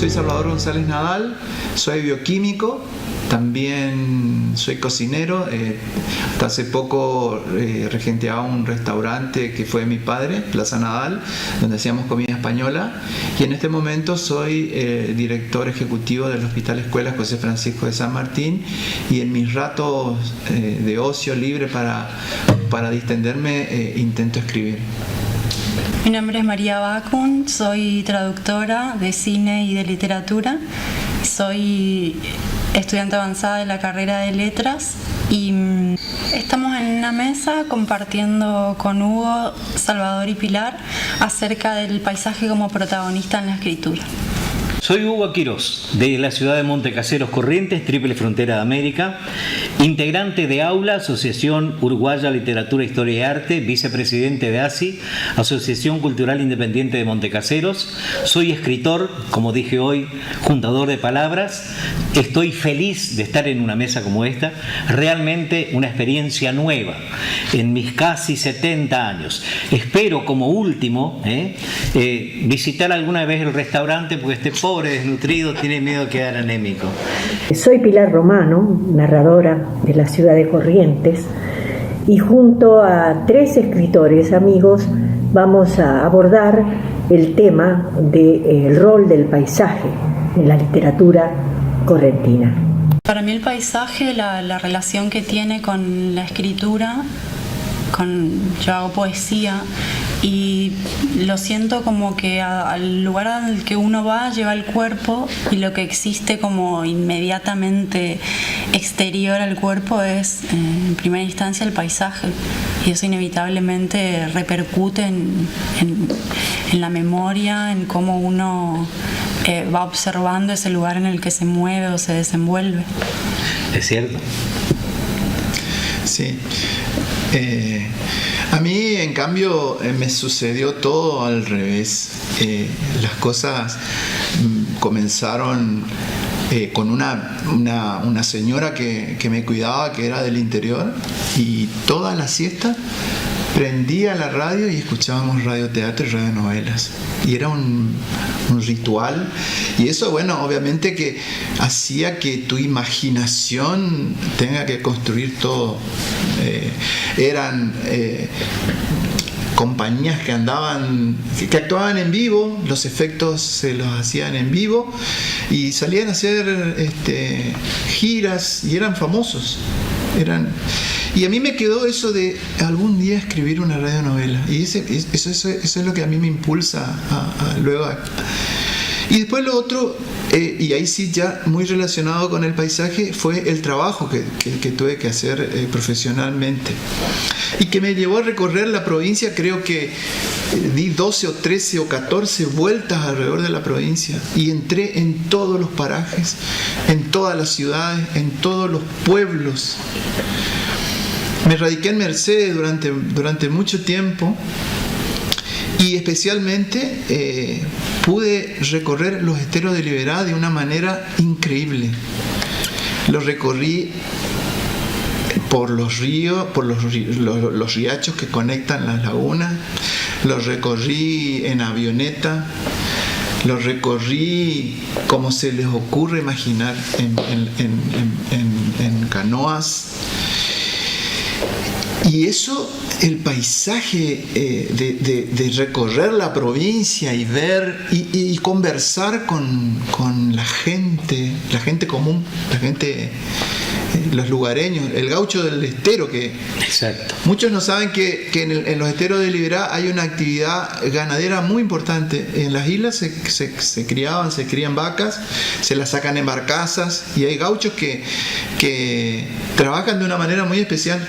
Soy Salvador González Nadal, soy bioquímico, también soy cocinero. Hasta hace poco regenteaba un restaurante que fue de mi padre, Plaza Nadal, donde hacíamos comida española, y en este momento soy director ejecutivo del Hospital Escuela José Francisco de San Martín, y en mis ratos de ocio libre para distenderme intento escribir. Mi nombre es María Bacun, soy traductora de cine y de literatura, soy estudiante avanzada de la carrera de letras y estamos en una mesa compartiendo con Hugo, Salvador y Pilar acerca del paisaje como protagonista en la escritura. Soy Hugo Quirós, de la ciudad de Montecaseros, Corrientes, triple frontera de América, integrante de AULA, Asociación Uruguaya Literatura, Historia y Arte, vicepresidente de ASI, Asociación Cultural Independiente de Montecaseros. Soy escritor, como dije hoy, juntador de palabras. Estoy feliz de estar en una mesa como esta, realmente una experiencia nueva en mis casi 70 años. Espero como último visitar alguna vez el restaurante, porque este pobre desnutrido tiene miedo de quedar anémico. Soy Pilar Romano, narradora de la ciudad de Corrientes, y junto a 3 escritores amigos vamos a abordar el tema del rol del paisaje en la literatura correntina. Para mí el paisaje, la relación que tiene con la escritura, yo hago poesía y lo siento como que al lugar al que uno va lleva el cuerpo, y lo que existe como inmediatamente exterior al cuerpo es en primera instancia el paisaje, y eso inevitablemente repercute en la memoria, en cómo uno va observando ese lugar en el que se mueve o se desenvuelve. ¿Es cierto? Sí. A mí, en cambio, me sucedió todo al revés. Las cosas comenzaron con una señora que me cuidaba, que era del interior, y toda la siesta prendía la radio y escuchábamos radioteatro y radionovelas. Y era un ritual. Y eso, bueno, obviamente que hacía que tu imaginación tenga que construir todo. Eran compañías que actuaban en vivo, los efectos se los hacían en vivo y salían a hacer giras y eran famosos. Y a mí me quedó eso de algún día escribir una radionovela, y eso es lo que a mí me impulsa luego. Y después lo otro, y ahí sí ya muy relacionado con el paisaje, fue el trabajo que tuve que hacer profesionalmente, y que me llevó a recorrer la provincia. Creo que di 12 o 13 o 14 vueltas alrededor de la provincia, y entré en todos los parajes, en todas las ciudades, en todos los pueblos. Me radiqué en Mercedes durante mucho tiempo, y especialmente pude recorrer los esteros de Liberá de una manera increíble. Los recorrí por los ríos, por los riachos que conectan las lagunas, los recorrí en avioneta, los recorrí como se les ocurre imaginar, en canoas. Y eso, el paisaje de recorrer la provincia y ver y conversar con la gente común, los lugareños, el gaucho del estero, que exacto. Muchos no saben que en los esteros de Liberá hay una actividad ganadera muy importante. En las islas se crían vacas, se las sacan en barcazas, y hay gauchos que trabajan de una manera muy especial.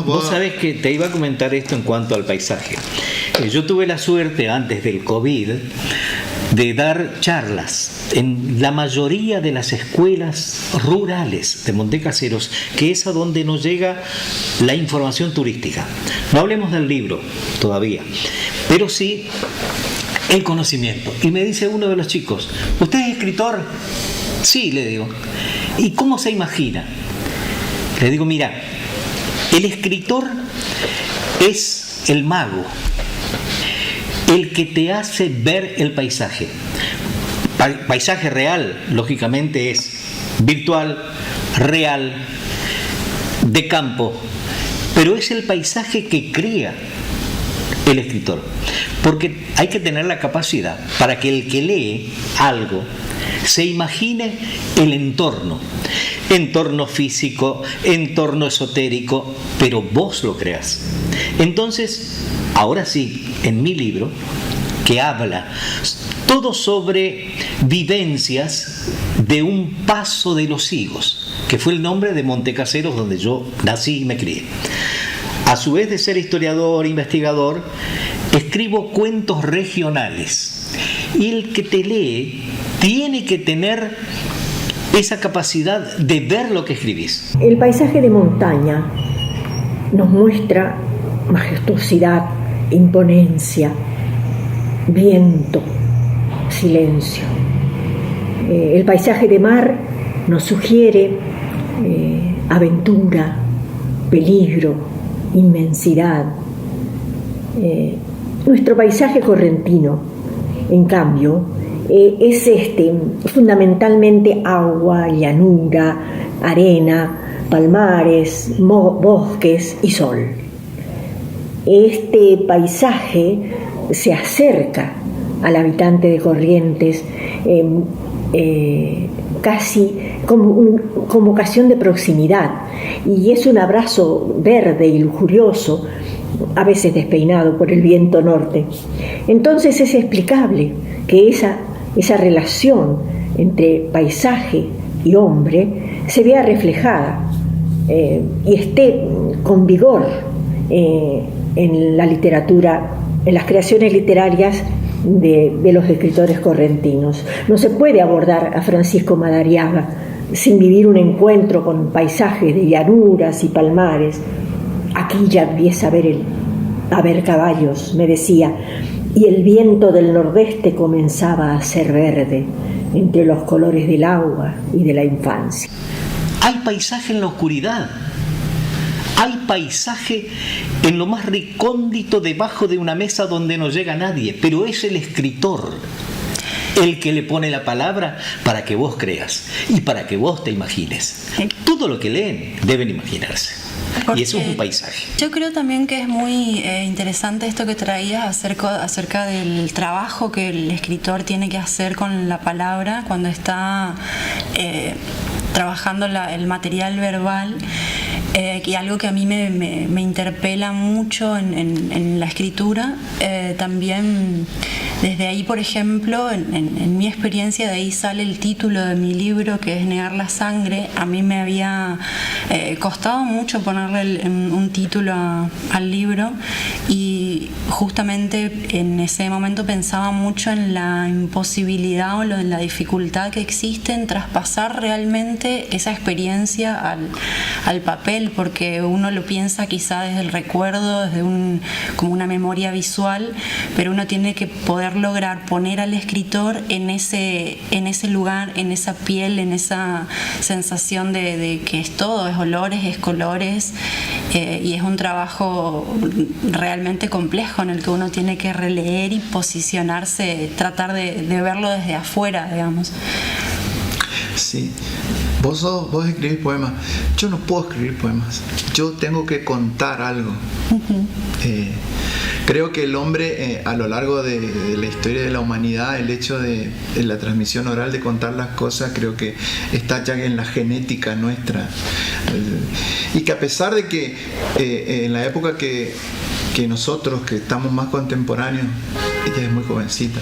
Vos sabés que te iba a comentar esto en cuanto al paisaje. Yo tuve la suerte antes del COVID de dar charlas en la mayoría de las escuelas rurales de Montecaseros, que es a donde nos llega la información turística. No hablemos del libro todavía, pero sí el conocimiento. Y me dice uno de los chicos: ¿usted es escritor? Sí, le digo. ¿Y cómo se imagina? Le digo: mira, el escritor es el mago, el que te hace ver el paisaje. Paisaje real, lógicamente, es virtual, real, de campo, pero es el paisaje que crea el escritor, porque hay que tener la capacidad para que el que lee algo se imagine el entorno físico, entorno esotérico, pero vos lo creas. Entonces, ahora sí, en mi libro, que habla todo sobre vivencias de un paso de los higos, que fue el nombre de Montecaseros, donde yo nací y me crié. A su vez de ser historiador, investigador, escribo cuentos regionales. Y el que te lee tiene que tener esa capacidad de ver lo que escribís. El paisaje de montaña nos muestra majestuosidad, imponencia, viento, silencio. El paisaje de mar nos sugiere aventura, peligro, inmensidad. Nuestro paisaje correntino, en cambio, es fundamentalmente agua, llanura, arena, palmares, bosques y sol. Este paisaje se acerca al habitante de Corrientes casi como ocasión de proximidad, y es un abrazo verde y lujurioso, a veces despeinado por el viento norte. Entonces es explicable que esa relación entre paisaje y hombre se vea reflejada y esté con vigor en la literatura, en las creaciones literarias de los escritores correntinos. No se puede abordar a Francisco Madariaga sin vivir un encuentro con paisajes de llanuras y palmares. Aquí ya empieza a ver caballos, me decía, y el viento del nordeste comenzaba a ser verde entre los colores del agua y de la infancia. Hay paisaje en la oscuridad. Hay paisaje en lo más recóndito debajo de una mesa donde no llega nadie, pero es el escritor el que le pone la palabra para que vos creas y para que vos te imagines. Todo lo que leen deben imaginarse. Porque y eso es un paisaje. Yo creo también que es muy interesante esto que traías acerca del trabajo que el escritor tiene que hacer con la palabra cuando está trabajando el material verbal. Y algo que a mí me interpela mucho en la escritura, también desde ahí, por ejemplo, en mi experiencia, de ahí sale el título de mi libro, que es Negar la sangre. A mí me había costado mucho ponerle un título al libro, y justamente en ese momento pensaba mucho en la imposibilidad o en la dificultad que existe en traspasar realmente esa experiencia al papel, porque uno lo piensa quizá desde el recuerdo, desde como una memoria visual, pero uno tiene que poder lograr poner al escritor en ese lugar, en esa piel, en esa sensación de que es todo, es olores, es colores, y es un trabajo realmente complejo en el que uno tiene que releer y posicionarse, tratar de verlo desde afuera, digamos. Sí. Vos escribís poemas. Yo no puedo escribir poemas. Yo tengo que contar algo. Uh-huh. Creo que el hombre, a lo largo de la historia de la humanidad, el hecho de la transmisión oral, de contar las cosas, creo que está ya en la genética nuestra. Y que a pesar de que en la época que nosotros, que estamos más contemporáneos, ella es muy jovencita,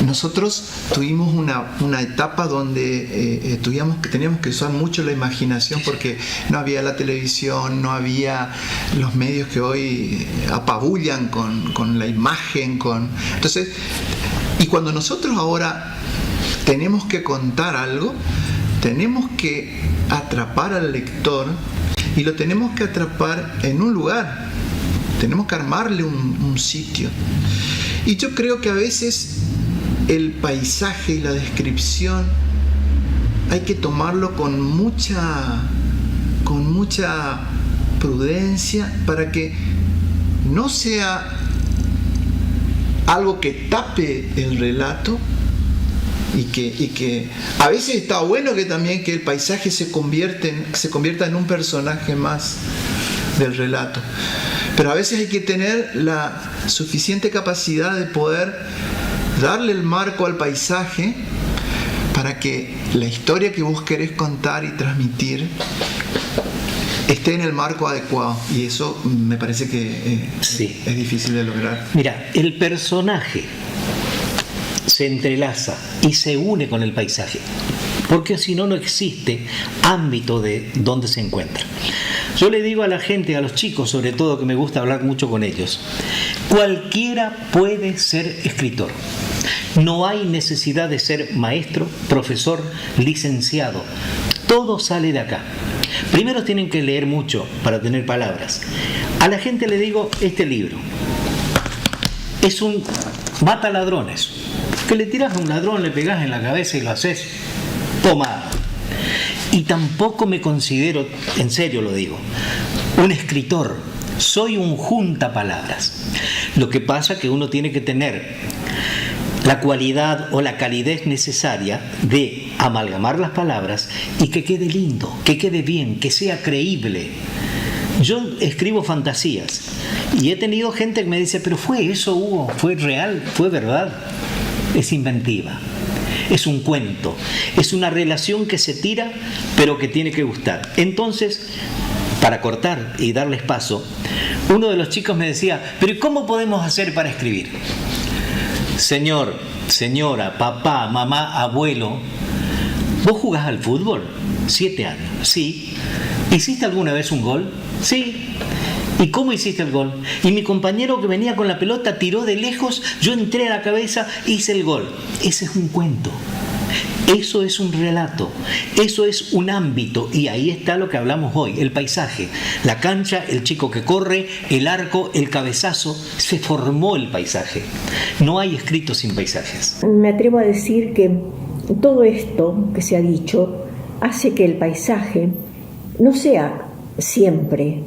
nosotros tuvimos una etapa donde teníamos que usar mucho la imaginación, porque no había la televisión, no había los medios que hoy apabullan con la imagen, entonces, y cuando nosotros ahora tenemos que contar algo, tenemos que atrapar al lector, y lo tenemos que atrapar en un lugar, tenemos que armarle un sitio. Y yo creo que a veces el paisaje y la descripción hay que tomarlo con mucha mucha prudencia para que no sea algo que tape el relato, y que a veces está bueno que también que el paisaje se convierta en un personaje más del relato, pero a veces hay que tener la suficiente capacidad de poder darle el marco al paisaje para que la historia que vos querés contar y transmitir esté en el marco adecuado, y eso me parece que sí, es difícil de lograr. Mira, el personaje se entrelaza y se une con el paisaje, porque si no, no existe ámbito de donde se encuentra. Yo le digo a la gente, a los chicos sobre todo, que me gusta hablar mucho con ellos, cualquiera puede ser escritor. No hay necesidad de ser maestro, profesor, licenciado. Todo sale de acá. Primero tienen que leer mucho para tener palabras. A la gente le digo, este libro es un mata ladrones, que le tiras a un ladrón, le pegás en la cabeza y lo haces tomado. Y tampoco me considero, en serio lo digo, un escritor. Soy un juntapalabras. Lo que pasa es que uno tiene que tener la cualidad o la calidez necesaria de amalgamar las palabras y que quede lindo, que quede bien, que sea creíble. Yo escribo fantasías y he tenido gente que me dice, pero ¿fue eso, Hugo? ¿Fue real? ¿Fue verdad? Es inventiva, es un cuento, es una relación que se tira pero que tiene que gustar. Entonces, para cortar y darles paso, uno de los chicos me decía, pero ¿cómo podemos hacer para escribir? Señor, señora, papá, mamá, abuelo, ¿vos jugás al fútbol? 7 años, sí. ¿Hiciste alguna vez un gol? Sí. ¿Y cómo hiciste el gol? Y mi compañero que venía con la pelota tiró de lejos, yo entré a la cabeza, hice el gol. Ese es un cuento. Eso es un relato, eso es un ámbito, y ahí está lo que hablamos hoy, el paisaje, la cancha, el chico que corre, el arco, el cabezazo, se formó el paisaje. No hay escrito sin paisajes. Me atrevo a decir que todo esto que se ha dicho hace que el paisaje no sea siempre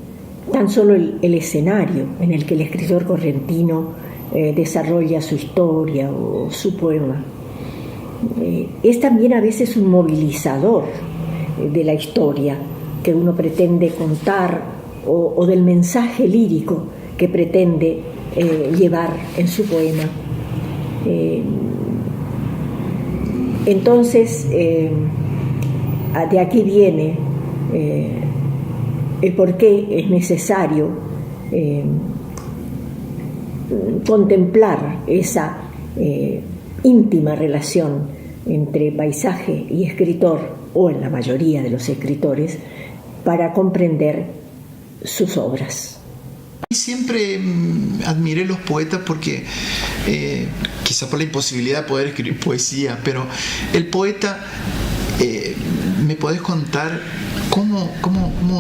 tan solo el escenario en el que el escritor correntino desarrolla su historia o su poema. Es también a veces un movilizador de la historia que uno pretende contar o del mensaje lírico que pretende llevar en su poema. Entonces, de aquí viene el por qué es necesario contemplar esa íntima relación entre paisaje y escritor, o en la mayoría de los escritores, para comprender sus obras. Siempre admiré los poetas porque, quizá por la imposibilidad de poder escribir poesía, pero el poeta, ¿me podés contar cómo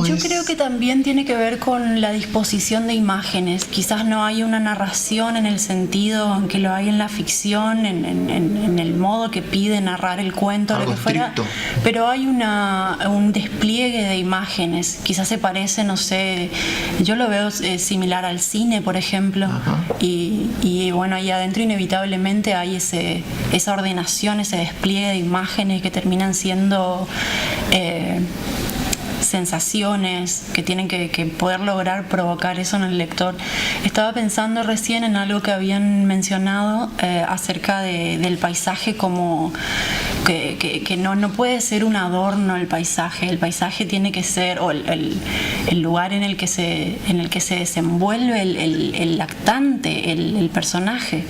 Yo es? creo que también tiene que ver con la disposición de imágenes. Quizás no hay una narración en el sentido en que lo hay en la ficción, en el modo que pide narrar el cuento, algo lo que fuera, estricto, pero hay un despliegue de imágenes. Quizás se parece, no sé, yo lo veo similar al cine, por ejemplo. Y bueno, ahí adentro inevitablemente hay esa ordenación, ese despliegue de imágenes que terminan siendo sensaciones que tienen que poder lograr provocar eso en el lector. Estaba pensando recién en algo que habían mencionado acerca del paisaje, como que no puede ser un adorno el paisaje tiene que ser, o el lugar en el que se desenvuelve el lactante, el personaje.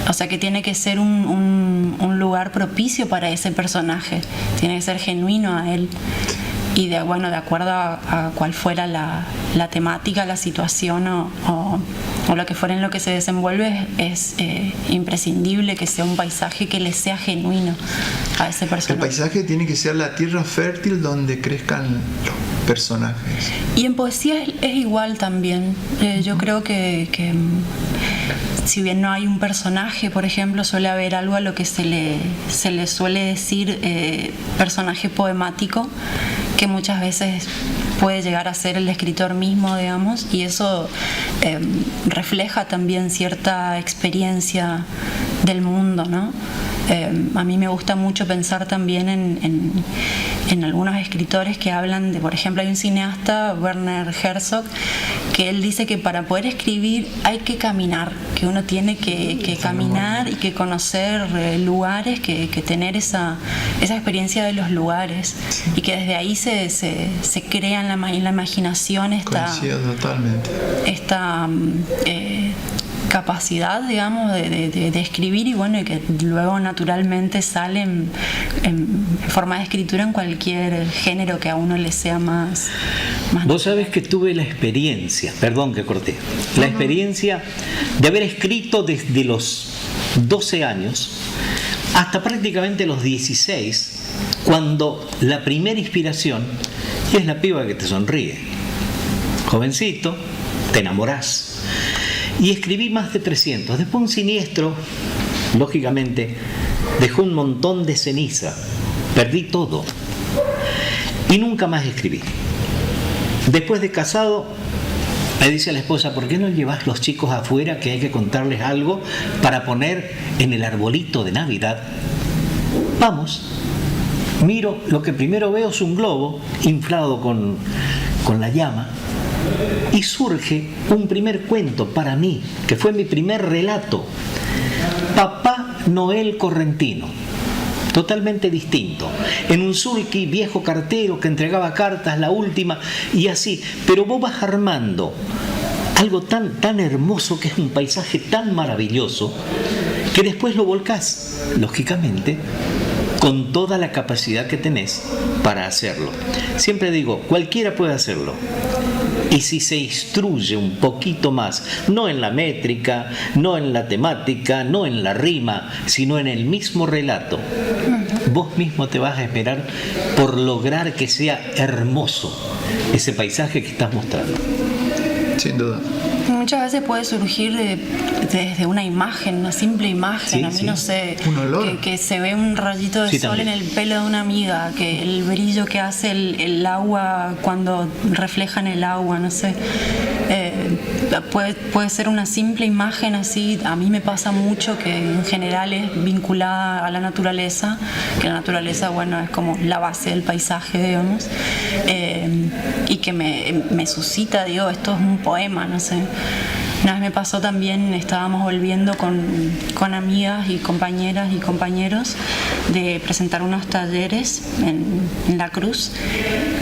O sea, que tiene que ser un lugar propicio para ese personaje, tiene que ser genuino a él. Y de acuerdo a cuál fuera la temática, la situación o lo que fuera en lo que se desenvuelve, es imprescindible que sea un paisaje que le sea genuino a ese personaje. El paisaje tiene que ser la tierra fértil donde crezcan los personajes. Y en poesía es igual también. Yo creo que si bien no hay un personaje, por ejemplo, suele haber algo a lo que se le suele decir personaje poemático, que muchas veces puede llegar a ser el escritor mismo, digamos, y eso refleja también cierta experiencia del mundo, ¿no? A mí me gusta mucho pensar también en algunos escritores que hablan de, por ejemplo, hay un cineasta, Werner Herzog, que él dice que para poder escribir hay que caminar, que uno tiene que caminar y que conocer lugares, que tener esa experiencia de los lugares, y que desde ahí se crea en la imaginación esta capacidad, digamos, de escribir, y bueno, y que luego naturalmente sale en forma de escritura en cualquier género que a uno le sea más Vos sabés que tuve la experiencia, perdón que corté, la experiencia de haber escrito desde los 12 años hasta prácticamente los 16, cuando la primera inspiración es la piba que te sonríe. Jovencito, te enamorás. Y escribí más de 300. Después un siniestro, lógicamente, dejó un montón de ceniza. Perdí todo. Y nunca más escribí. Después de casado, me dice a la esposa, ¿por qué no llevas los chicos afuera, que hay que contarles algo para poner en el arbolito de Navidad? Vamos. Miro, lo que primero veo es un globo inflado con la llama. Y surge un primer cuento para mí, que fue mi primer relato. Papá Noel Correntino. Totalmente distinto. En un sulky, viejo cartero que entregaba cartas, la última, y así. Pero vos vas armando algo tan hermoso, que es un paisaje tan maravilloso, que después lo volcás, lógicamente, con toda la capacidad que tenés para hacerlo. Siempre digo, cualquiera puede hacerlo. Y si se instruye un poquito más, no en la métrica, no en la temática, no en la rima, sino en el mismo relato, vos mismo te vas a esperar por lograr que sea hermoso ese paisaje que estás mostrando. Sin duda. Muchas veces puede surgir desde una imagen, una simple imagen. Sí, a mí no sé, un olor. que se ve un rayito de sol también en el pelo de una amiga, que el brillo que hace el agua cuando refleja en el agua, no sé. Puede ser una simple imagen así. A mí me pasa mucho que en general es vinculada a la naturaleza, que la naturaleza, bueno, es como la base del paisaje, digamos, y que me suscita, digo, esto es un poema, no sé. Una vez me pasó también, estábamos volviendo con amigas y compañeras y compañeros de presentar unos talleres en La Cruz.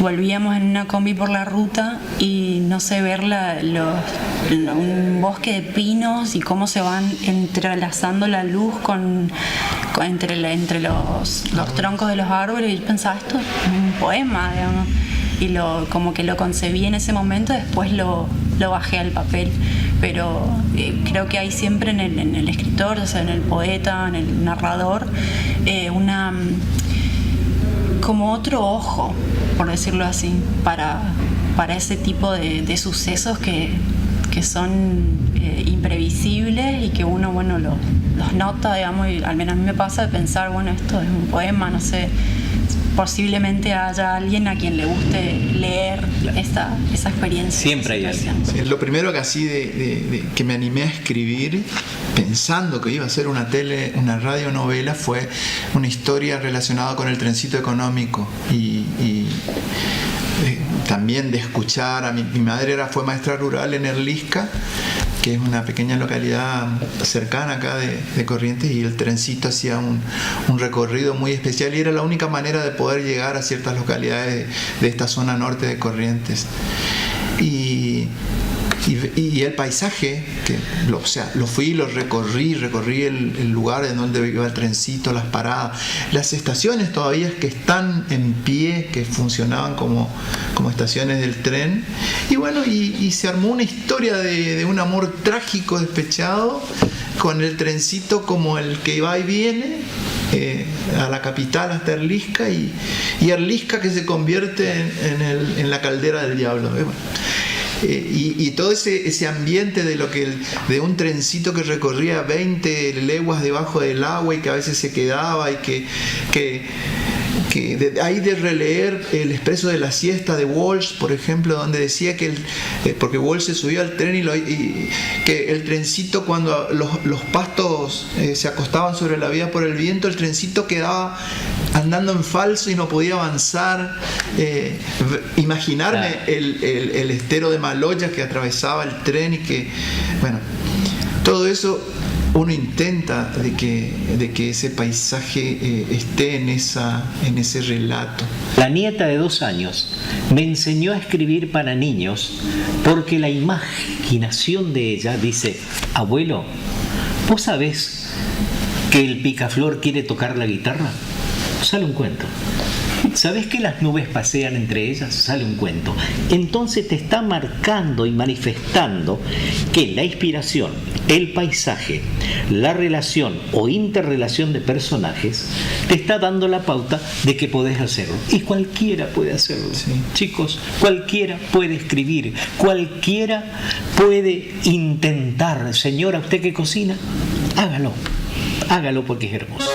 Volvíamos en una combi por la ruta y no sé, ver un bosque de pinos y cómo se van entrelazando la luz entre los troncos de los árboles, y pensaba, esto es un poema, digamos. Y como que lo concebí en ese momento, después lo bajé al papel. Pero creo que hay siempre en el escritor, o sea, en el poeta, en el narrador, como otro ojo, por decirlo así, para ese tipo de sucesos que son imprevisibles y que uno, bueno, los nota, digamos, y al menos a mí me pasa de pensar, bueno, esto es un poema, no sé. Posiblemente haya alguien a quien le guste leer esa experiencia. Siempre hay alguien. Sí, lo primero que así que me animé a escribir, pensando que iba a ser una radionovela, fue una historia relacionada con el trencito económico y también de escuchar a mi madre fue maestra rural en Erlisca, que es una pequeña localidad cercana acá de Corrientes, y el trencito hacía un recorrido muy especial y era la única manera de poder llegar a ciertas localidades de esta zona norte de Corrientes. Y el paisaje, lo fui y lo recorrí el lugar en donde iba el trencito, las paradas, las estaciones todavía que están en pie, que funcionaban como estaciones del tren, y bueno, y se armó una historia de un amor trágico despechado, con el trencito como el que va y viene a la capital hasta Erlisca, y Erlisca que se convierte en la caldera del diablo. Y todo ese ambiente de un trencito que recorría 20 leguas debajo del agua y que a veces se quedaba y que hay de releer El expreso de la siesta de Walsh, por ejemplo, donde decía que porque Walsh se subió al tren y que el trencito, cuando los pastos se acostaban sobre la vía por el viento, el trencito quedaba andando en falso y no podía avanzar. Imaginarme el estero de Maloya que atravesaba el tren y que, bueno, todo eso uno intenta de que ese paisaje esté en ese relato. La nieta de 2 años me enseñó a escribir para niños porque la imaginación de ella dice: abuelo, ¿vos sabés que el picaflor quiere tocar la guitarra? Sale un cuento. ¿Sabés que las nubes pasean entre ellas? Sale un cuento. Entonces te está marcando y manifestando que la inspiración, el paisaje, la relación o interrelación de personajes te está dando la pauta de que podés hacerlo. Y cualquiera puede hacerlo. Sí. Chicos, cualquiera puede escribir, cualquiera puede intentar. Señora, ¿usted que cocina? Hágalo porque es hermoso.